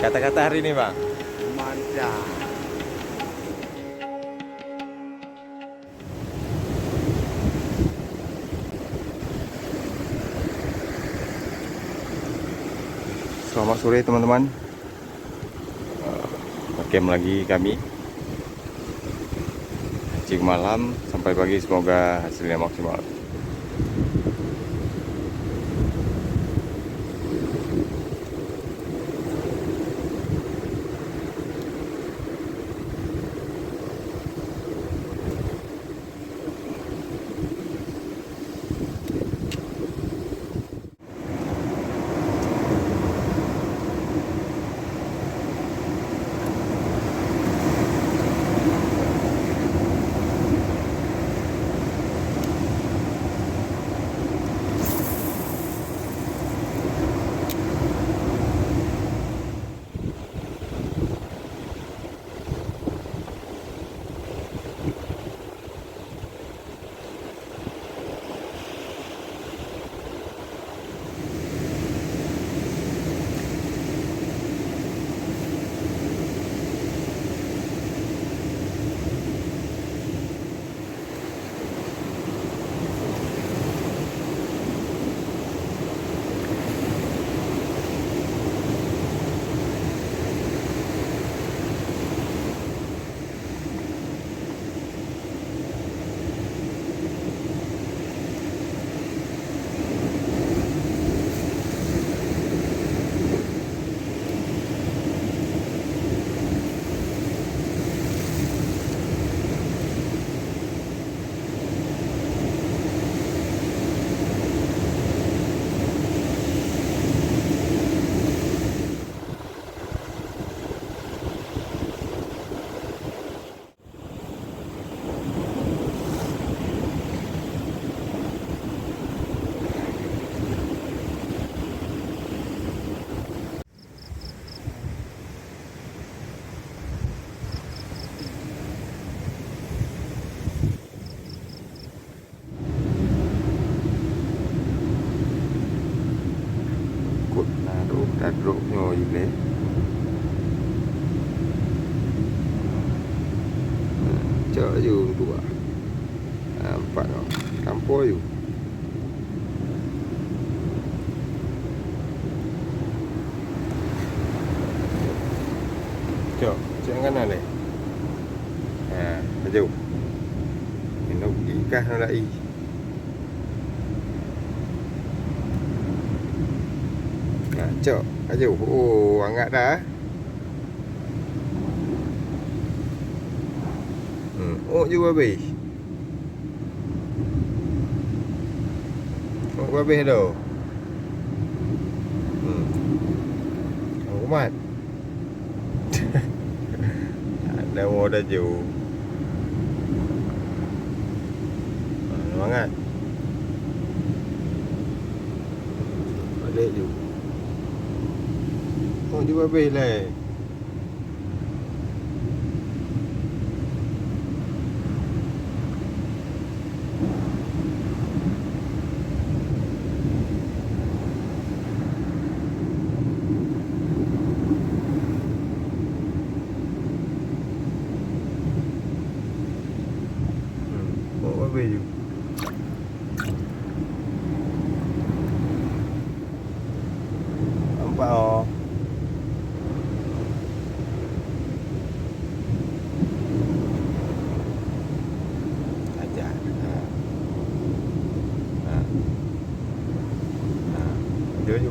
Kata-kata hari ini bang. Mantap. Selamat sore teman-teman. Camp lagi kami. Cik malam sampai pagi, semoga hasilnya maksimal. Dadruknya ini cak je tu ah. Nampak tak? Campur je. Cak, cak kanan ni. Maju. Minum ikan nak i. Cok, ayo. Oh, hangat dah. Oh, you babi. Oh, babi dah. Oh, mat. Ada mau dah jauh. Hangat. Balik jauh. Oh, dia babi lah. Oh, babi je. Nampak oh. Dia je.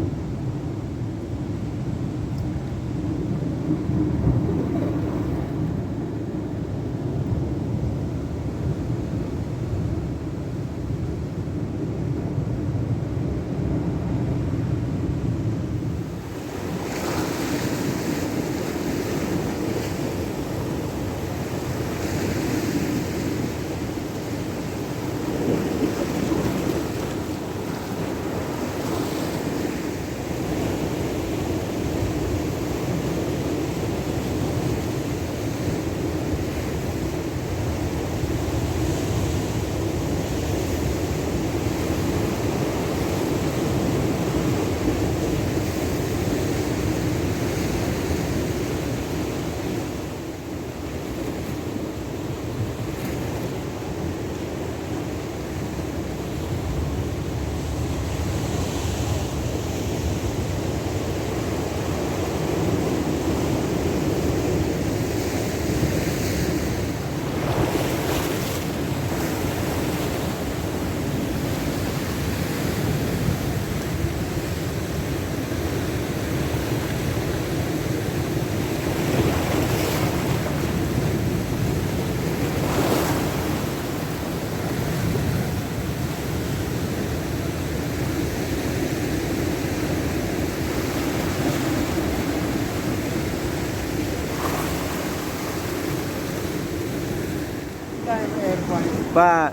Pak.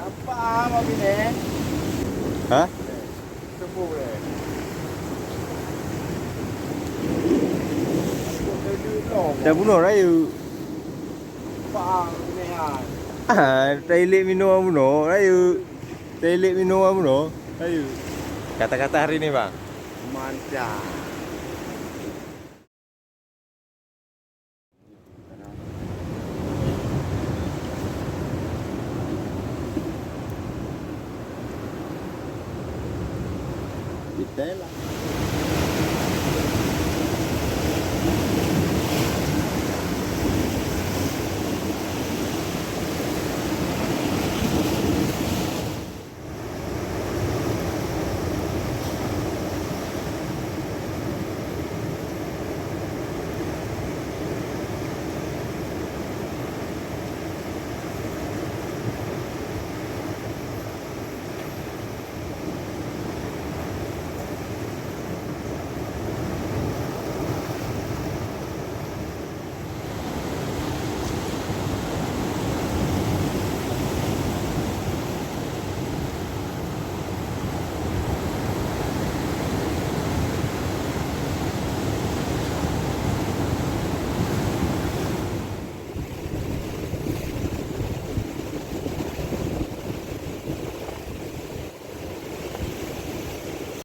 Apa mau bini? Hah? Sembuh deh. Dah bunuh rayu. Pak ni ah. Toilet minum bunuh rayu. Toilet minum bunuh rayu. Kata-kata hari ni bang. Mantap. Detail lah.